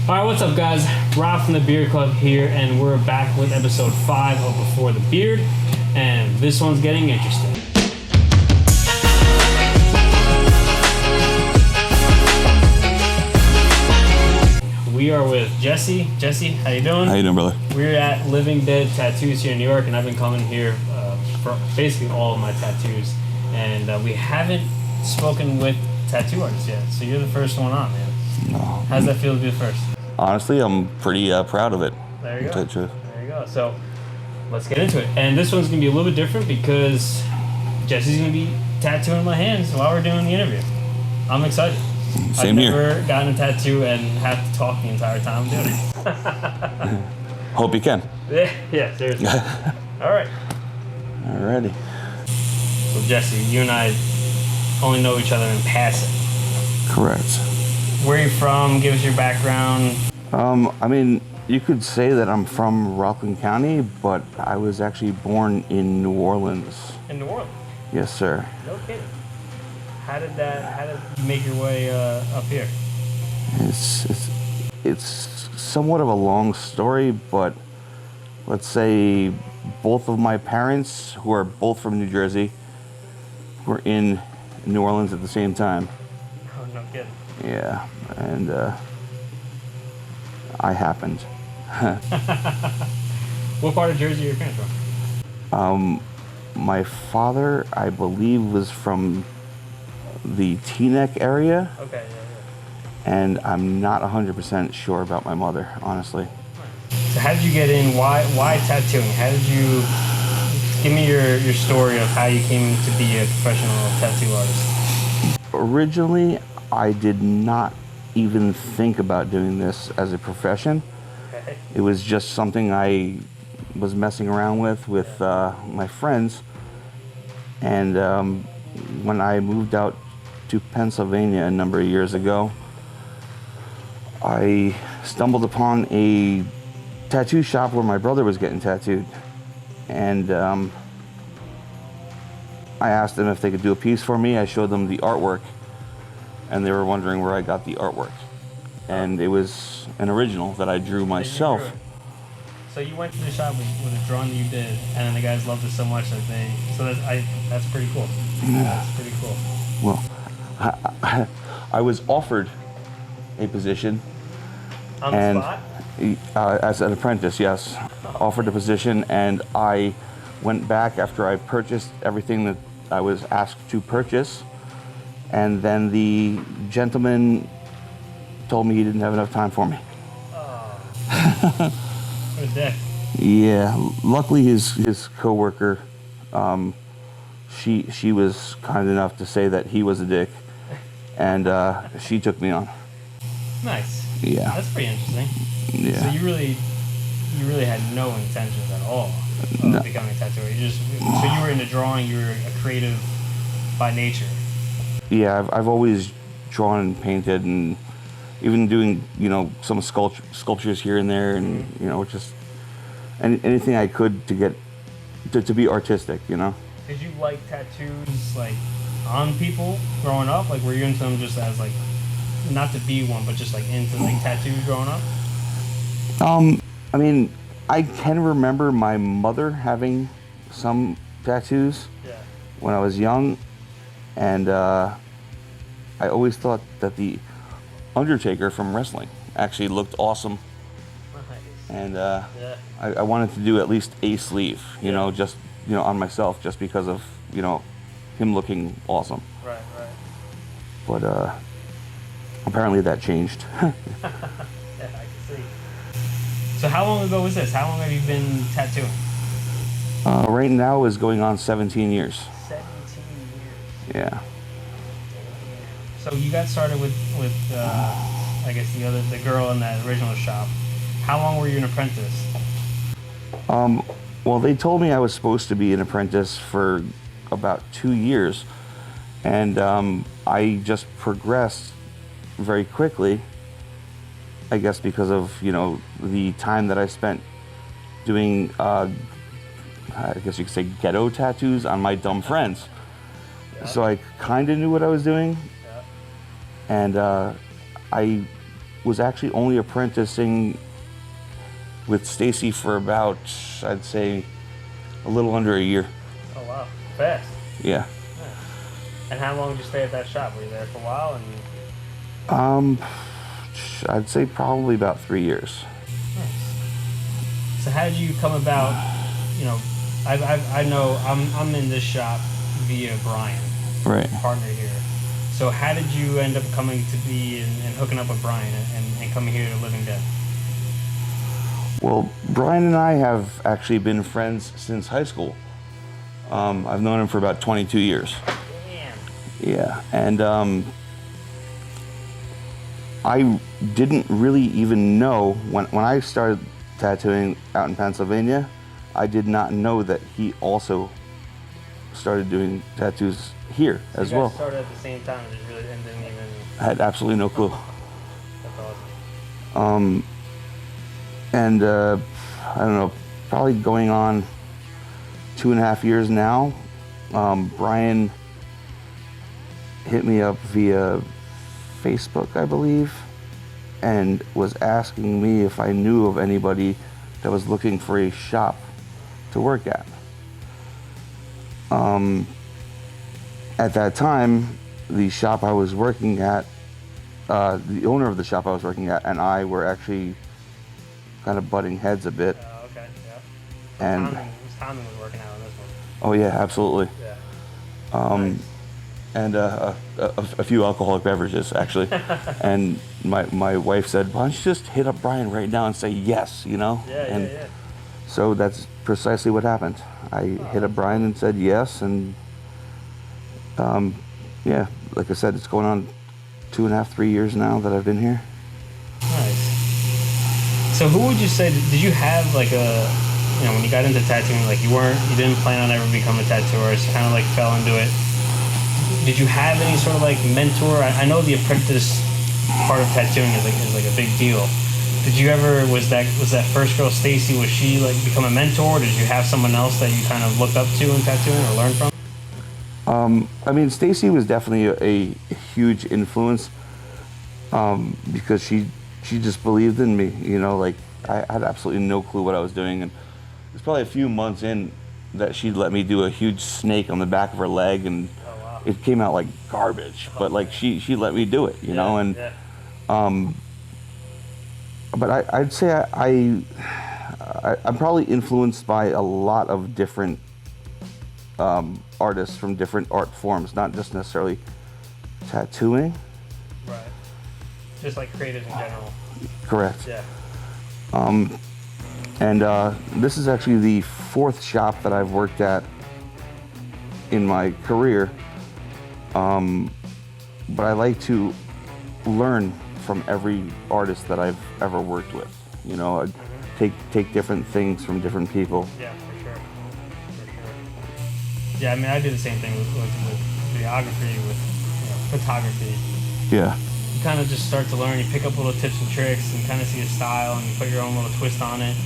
Alright, what's up guys? Rob from the Beard Club here, and we're back with episode 5 of Before the Beard, and this one's getting interesting. We are with Jesse. Jesse, how you doing? How you doing, brother? We're at Living Dead Tattoos here in New York, and I've been coming here for basically all of my tattoos, and we haven't spoken with tattoo artists yet, so you're the first one on, man. No. How's that feel to be the first? Honestly, I'm pretty proud of it. There you go. To tell you the truth. There you go. So let's get into it. And this one's going to be a little bit different because Jesse's going to be tattooing my hands while we're doing the interview. I'm excited. Same here. I've never gotten a tattoo and have to talk the entire time doing it. Hope you can. Yeah, seriously. All right. Alrighty. So Jesse, you and I only know each other in passing. Correct. Where are you from? Give us your background. I mean, you could say that I'm from Rockland County, but I was actually born in New Orleans. In New Orleans? Yes, sir. No kidding. How did you make your way up here? It's somewhat of a long story, but let's say both of my parents, who are both from New Jersey, were in New Orleans at the same time. Oh, no kidding. Yeah, and I happened. What part of Jersey are your parents from? My father, I believe, was from the Teaneck area. Okay, yeah. And I'm not 100% sure about my mother, honestly. So how did you get in? Why tattooing? How did you... Give me your story of how you came to be a professional tattoo artist. Originally, I did not even think about doing this as a profession. Okay. It was just something I was messing around with my friends. And when I moved out to Pennsylvania a number of years ago, I stumbled upon a tattoo shop where my brother was getting tattooed. And I asked them if they could do a piece for me. I showed them the artwork, and they were wondering where I got the artwork. And it was an original that I drew myself. So you went to the shop with a drawing that you did, and then the guys loved it so much that that's pretty cool. That's pretty cool. Well, I was offered a position. On the spot? As an apprentice, yes. Offered a position, and I went back after I purchased everything that I was asked to purchase, and then the gentleman told me he didn't have enough time for me. Oh. What a dick. Yeah, luckily his coworker, she was kind enough to say that he was a dick, and she took me on. Nice. Yeah. That's pretty interesting. Yeah. So you really had no intentions at all of becoming a tattooer. So you were into drawing. You were a creative by nature. Yeah, I've always drawn and painted, and even doing some sculptures here and there, and just anything I could to get to be artistic. Did you like tattoos like on people growing up? Like, were you into them just as like, not to be one, but just like into like tattoos growing up? I mean, I can remember my mother having some tattoos when I was young, and I always thought that the Undertaker from wrestling actually looked awesome. Nice. And I wanted to do at least a sleeve, just on myself, just because of him looking awesome. Right. But apparently that changed. Yeah, I can see. So how long ago was this? How long have you been tattooing? Right now is going on 17 years. 17 years. Yeah. So you got started with I guess the girl in that original shop. How long were you an apprentice? Well, they told me I was supposed to be an apprentice for about 2 years, and I just progressed very quickly, I guess because of the time that I spent doing I guess you could say ghetto tattoos on my dumb friends. So I kind of knew what I was doing, and I was actually only apprenticing with Stacy for about, I'd say, a little under a year. Oh wow, fast. Yeah. And how long did you stay at that shop? Were you there for a while? I'd say probably about 3 years. Nice. So how did you come about? You know, I know I'm in this shop via Brian, Right. partner here. So how did you end up coming to be and hooking up with Brian and coming here to Living Dead? Well, Brian and I have actually been friends since high school. I've known him for about 22 years. Damn. Yeah, and I didn't really even know, when I started tattooing out in Pennsylvania, I did not know that he also started doing tattoos here as well. You guys started at the same time and didn't even... I had absolutely no clue. That's awesome. And I don't know, probably going on 2.5 years now. Brian hit me up via Facebook, I believe, and was asking me if I knew of anybody that was looking for a shop to work at. At that time, the shop I was working at, the owner of the shop I was working at, and I were actually kind of butting heads a bit. Okay, yeah. And Tommy was working out on this one. oh yeah, absolutely. Yeah. Nice. And a few alcoholic beverages actually. And my wife said, "Why don't you just hit up Brian right now and say yes, you know?" And Yeah. so that's precisely what happened. I hit up Brian and said yes, and yeah, like I said, it's going on 2.5, 3 years now that I've been here. Nice. So who would you say, did you have like when you got into tattooing, like you didn't plan on ever becoming a tattooist, kind of like fell into it. Did you have any sort of like mentor? I know the apprentice part of tattooing is like a big deal. Did you ever, was that first girl, Stacy, was she like become a mentor? Did you have someone else that you kind of looked up to in tattooing or learned from? I mean, Stacy was definitely a huge influence because she just believed in me, you know, like I had absolutely no clue what I was doing, and it was probably a few months in that she'd let me do a huge snake on the back of her leg, and it came out like garbage, but like she let me do it, you know, and but I'd say I'm probably influenced by a lot of different artists from different art forms, not just necessarily tattooing. Right. Just like creatives in general. Correct. Yeah. And this is actually the 4th shop that I've worked at in my career. But I like to learn from every artist that I've ever worked with. You know, I take different things from different people. Yeah, for sure. Yeah, I mean, I do the same thing with videography, with photography. Yeah. You kind of just start to learn. You pick up little tips and tricks, and kind of see a style, and you put your own little twist on it.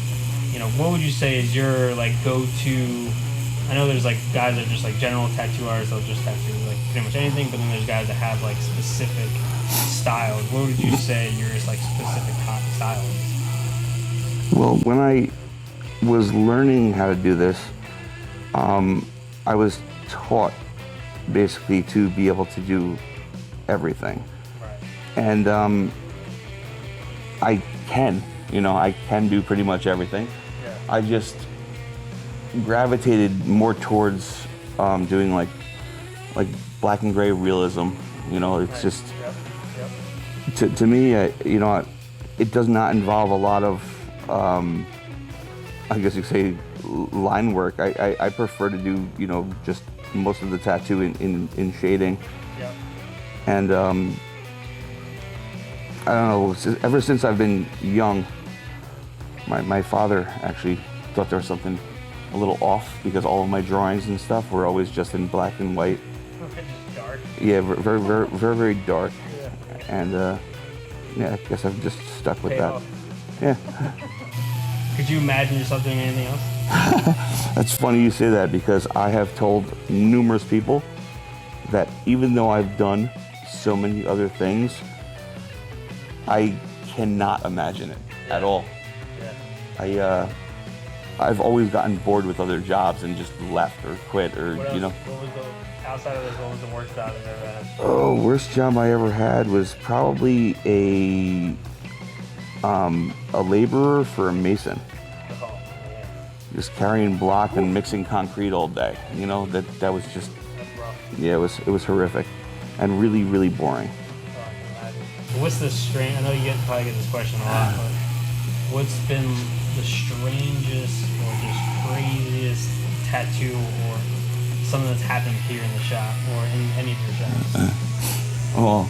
You know, what would you say is your like go-to? I know there's like guys that are just like general tattoo artists. They'll just tattoo like pretty much anything. But then there's guys that have like specific styles. What would you say your like specific style is? Well, when I was learning how to do this, I was taught basically to be able to do everything. Right. And I can do pretty much everything. Yeah. I just gravitated more towards doing like black and gray realism. You know, it's just to me, it does not involve a lot of I guess you could say line work. I prefer to do just most of the tattoo in shading. Yep. And I don't know, ever since I've been young, my father actually thought there was something a little off because all of my drawings and stuff were always just in black and white. Dark. Yeah, very, very, very, very dark. Yeah. And yeah, I guess I've just stuck with Paid that. off. Yeah. Could you imagine yourself doing anything else? That's funny you say that because I have told numerous people that even though I've done so many other things, I cannot imagine it at all. Yeah. I've always gotten bored with other jobs and just left or quit or, What else, you know. What was outside of this, what was the worst job you've ever had? Oh, worst job I ever had was probably a laborer for a mason. Oh, man. Just carrying block and mixing concrete all day. You know, that was just, That's rough. yeah, it was horrific and really, really boring. Oh, I can imagine. What's the strange, I know you probably get this question a lot, but what's been the strangest or just craziest tattoo or something that's happened here in the shop or in any of your shops? Well,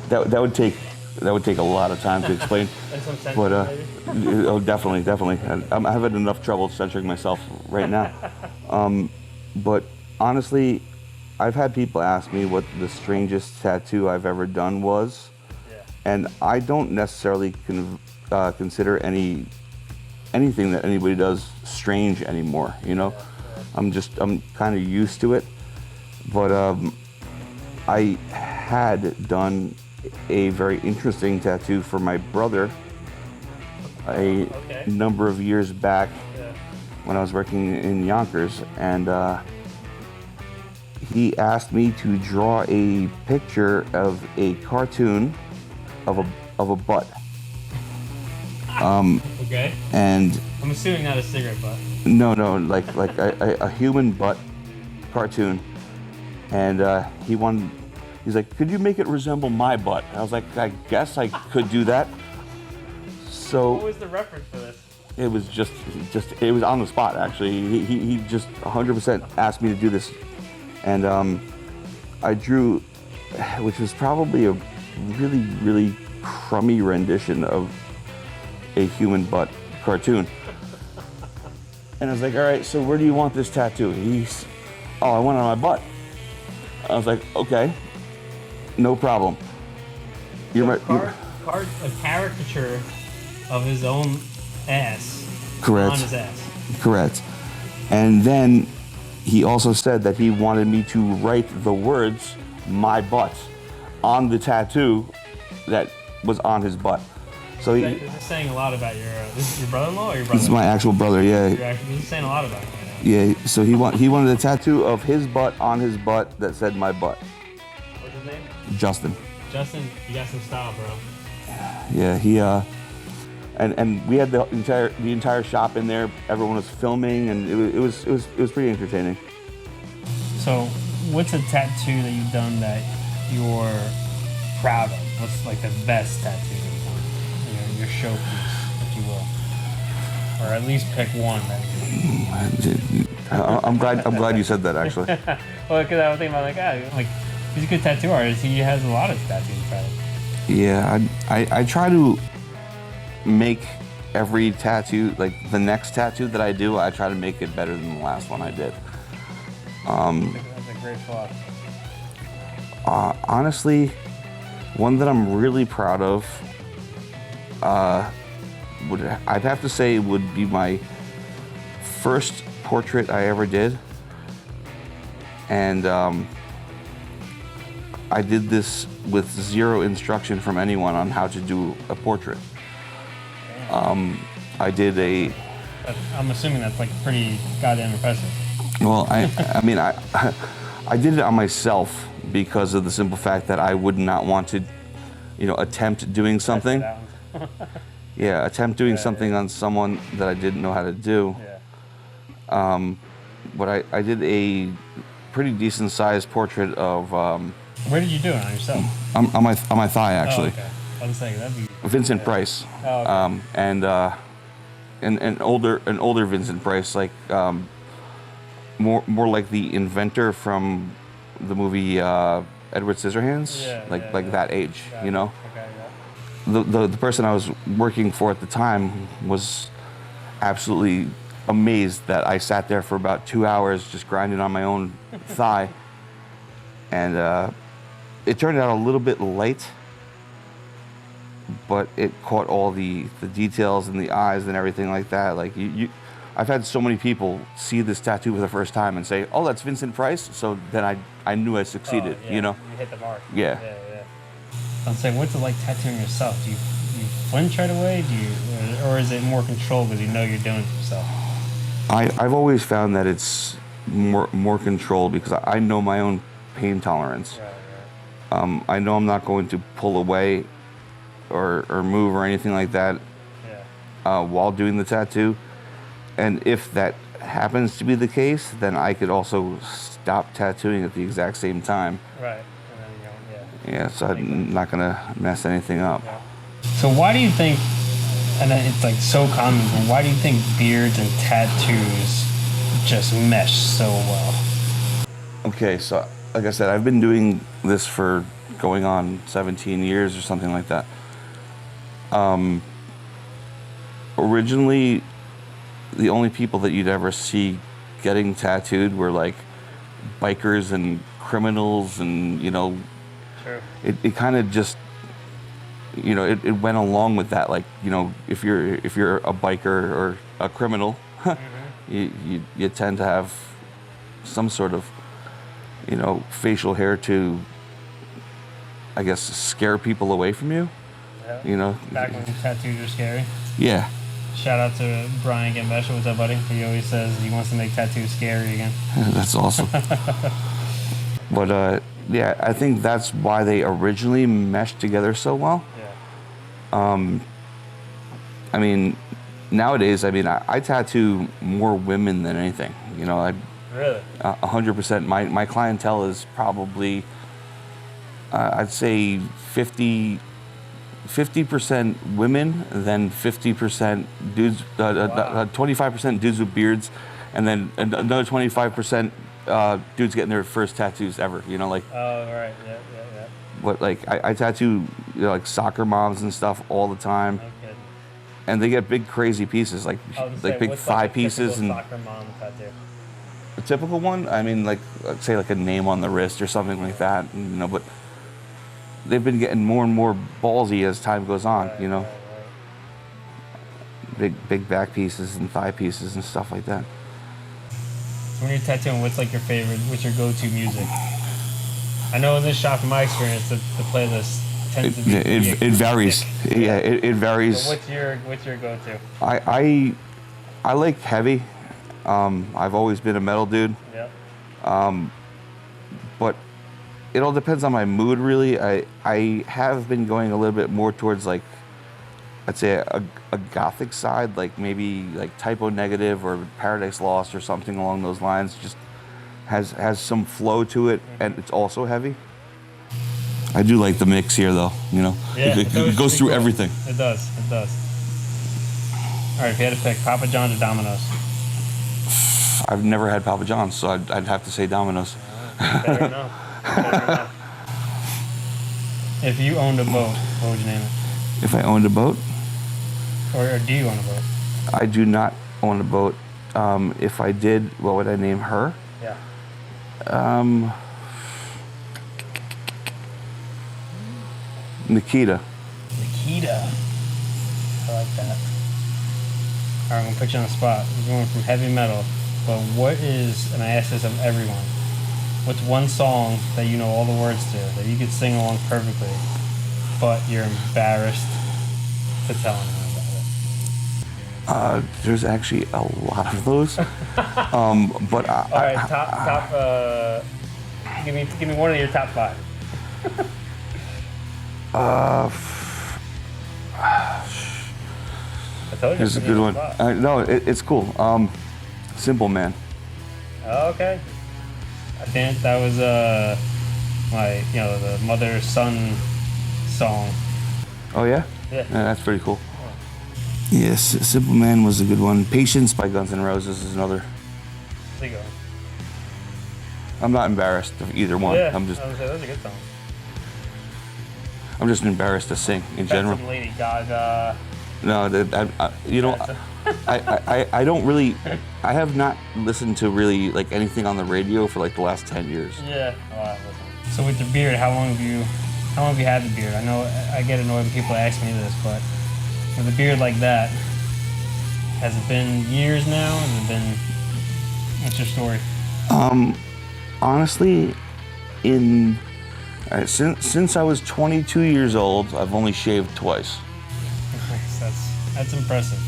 that would take a lot of time to explain. And some sense, But maybe? oh, definitely. I'm having enough trouble censoring myself right now. But honestly, I've had people ask me what the strangest tattoo I've ever done was, and I don't necessarily consider anything that anybody does strange anymore. You know, I'm kind of used to it. But I had done a very interesting tattoo for my brother a number of years back when I was working in Yonkers, and he asked me to draw a picture of a cartoon of a butt. Okay. And I'm assuming not a cigarette butt. no, like a human butt cartoon, and he's like, could you make it resemble my butt? I was like, I guess I could do that. So What was the reference for this? it was just it was on the spot, actually. He just 100% asked me to do this, and I drew, which was probably a really, really crummy rendition of a human butt cartoon. And I was like, all right, so where do you want this tattoo? I want it on my butt. I was like, okay, no problem. A caricature of his own ass. Correct. On his ass. Correct. And then he also said that he wanted me to write the words "my butt" on the tattoo that was on his butt. So This is saying a lot about this is your brother-in-law or your brother? This is my actual brother, yeah. This is saying a lot about him right now. Yeah, so he wanted a tattoo of his butt on his butt that said "my butt." What's his name? Justin. Justin, you got some style, bro. Yeah, he and we had the entire shop in there. Everyone was filming, and it was pretty entertaining. So, what's a tattoo that you've done that you're proud of? What's like the best tattoo that you've done? Your showpiece, if you will, or at least pick one. I'm glad you said that, actually. Well, because I was thinking about like he's a good tattoo artist. He has a lot of tattoos, probably. Yeah, I try to make every tattoo, like the next tattoo that I do, I try to make it better than the last one I did. That's a great thought. Honestly, one that I'm really proud of, I'd have to say would be my first portrait I ever did, and I did this with zero instruction from anyone on how to do a portrait. I did I'm assuming that's like pretty goddamn impressive. Well, I mean, I did it on myself because of the simple fact that I would not want to, attempt doing something. Yeah, attempt doing something on someone that I didn't know how to do. Yeah. But I did a pretty decent sized portrait of. Where did you do it, on yourself? On my thigh, actually. Oh, okay. I was saying that'd be. Vincent Price. Oh, okay. And an older Vincent Price, like more like the inventor from the movie Edward Scissorhands, like that age, Okay, yeah. The person I was working for at the time was absolutely amazed that I sat there for about 2 hours just grinding on my own thigh, and it turned out a little bit light, but it caught all the details and the eyes and everything like that. Like I've had so many people see this tattoo for the first time and say, "Oh, that's Vincent Price." So then I knew I succeeded. You hit the mark. Yeah. I'm saying, what's it like tattooing yourself? Do you flinch right away? Or is it more control because you know you're doing it yourself? I've always found that it's more control because I know my own pain tolerance. Right. I know I'm not going to pull away or move or anything like that while doing the tattoo. And if that happens to be the case, then I could also stop tattooing at the exact same time. Right. And then you don't, Yeah, so I'm not going to mess anything up. Yeah. So why do you think, and it's like so common, but why do you think beards and tattoos just mesh so well? Okay, so like I said, I've been doing this for going on 17 years or something like that. Originally, the only people that you'd ever see getting tattooed were like bikers and criminals, and Sure. it kind of just it went along with that. Like, if you're a biker or a criminal, you tend to have some sort of facial hair to, I guess, scare people away from you. Yeah. Back when tattoos were scary. Yeah. Shout out to Brian Gambesha. What's up, buddy? He always says he wants to make tattoos scary again. That's awesome. But yeah, I think that's why they originally meshed together so well. Yeah. I mean, nowadays, I tattoo more women than anything. Really? 100%. My clientele is probably, I'd say 50% women, then 50% dudes, 25% dudes with beards, and then another 25% dudes getting their first tattoos ever. Oh, right. Yeah. But like I tattoo like soccer moms and stuff all the time. Okay. And they get big crazy pieces, like big thigh pieces and soccer mom tattoo? a typical one. I mean, like say like a name on the wrist or something like that. But they've been getting more and more ballsy as time goes on. Right. Big back pieces and thigh pieces and stuff like that. When you're tattooing, what's like your favorite? What's your go-to music? I know in this shop, from my experience, the playlist tends to be. It varies. Yeah, it varies. So what's your go-to? I like heavy. I've always been a metal dude. Yeah. But it all depends on my mood, really. I have been going a little bit more towards, like, I'd say a gothic side, like maybe like Typo Negative or Paradise Lost or something along those lines. Just has some flow to it, and it's also heavy. I do like the mix here, though. Yeah, it goes through everything. It does. All right, if you had to pick Papa John's or Domino's? I've never had Papa John's, so I'd have to say Domino's. Fair enough. If you owned a boat, what would you name it? If I owned a boat? Or do you own a boat? I do not own a boat. If I did, what would I name her? Yeah. Nikita. Nikita. I like that. All right, I'm gonna put you on the spot. You're going from heavy metal, but what is, and I ask this of everyone, what's one song that you know all the words to, that you could sing along perfectly, but you're embarrassed to tell anyone about it? There's actually a lot of those. But all right, top. Give me one of your top 5. I told you. Here's a good one. No, it's cool. Simple Man. Oh, okay. I think that was the mother-son song. Oh yeah? Yeah. That's pretty cool. Yes, Simple Man was a good one. Patience by Guns N' Roses is another. There you go. I'm not embarrassed of either one. Yeah, I'm just. that was a good song. I'm just embarrassed to sing in general. Some Lady Gaga. No, I don't really. I have not listened to really like anything on the radio for like the last 10 years. Yeah. So with your beard, how long have you had the beard? I know I get annoyed when people ask me this, but with a beard like that, has it been years now? Has it been? What's your story? Honestly, in All right, since I was 22 years old, I've only shaved twice. Nice. That's impressive.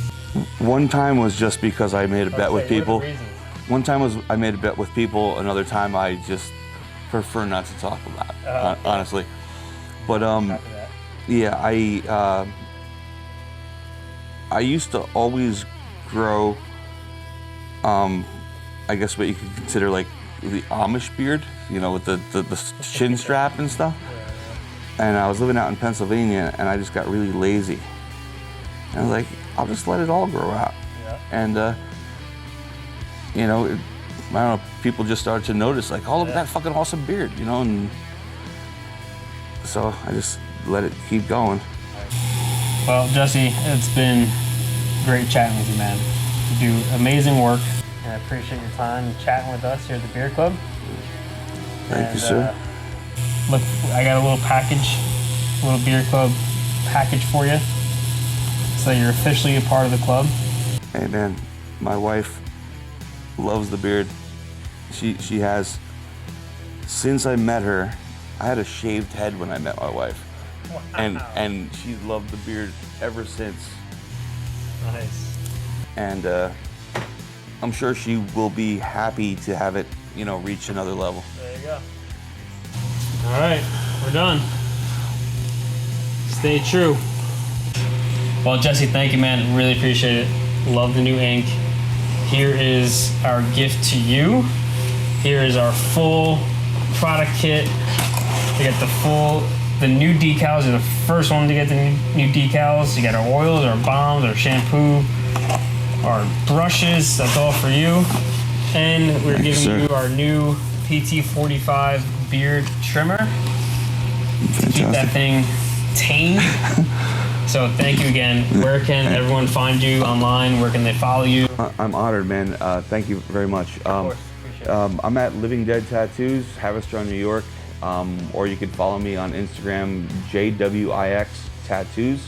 One time was just because I made a bet with people. What are the reasons? One time was I made a bet with people. Another time I just prefer not to talk about it, honestly. But yeah, I used to always grow, I guess what you could consider like the Amish beard, you know, with the chin strap and stuff. And I was living out in Pennsylvania, and I just got really lazy. And I was like, I'll just let it all grow out. Yeah. And you know, I don't know, people just started to notice, like, oh, look at that fucking awesome beard, you know, and so I just let it keep going. Well, Jesse, it's been great chatting with you, man. You do amazing work, and I appreciate your time chatting with us here at the Beer Club. Thank you, sir. Look, I got a little package, a little Beer Club package for you, so you're officially a part of the club. Hey, man, my wife loves the beard. She has. Since I met her, I had a shaved head when I met my wife. Wow. And she loved the beard ever since. Nice. And I'm sure she will be happy to have it, you know, reach another level. There you go. All right, we're done. Stay true. Well, Jesse, thank you, man. Really appreciate it. Love the new ink. Here is our gift to you. Here is our full product kit. We got the new decals. You're the first one to get the new decals. You got our oils, our balms, our shampoo, our brushes. That's all for you. And we're giving you our new PT45 beard trimmer. To keep that thing tame. So thank you again. Where can everyone find you online? Where can they follow you? I'm honored, man. Thank you very much. Of course, appreciate it. I'm at Living Dead Tattoos, Haverstraw, New York. Or you can follow me on Instagram, JWIX Tattoos.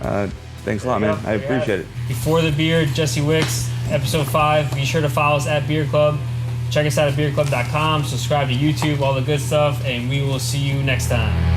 Thanks a lot, man. I appreciate it. Before the Beard, Jesse Wickes, episode 5. Be sure to follow us at Beer Club. Check us out at beerclub.com. Subscribe to YouTube, all the good stuff, and we will see you next time.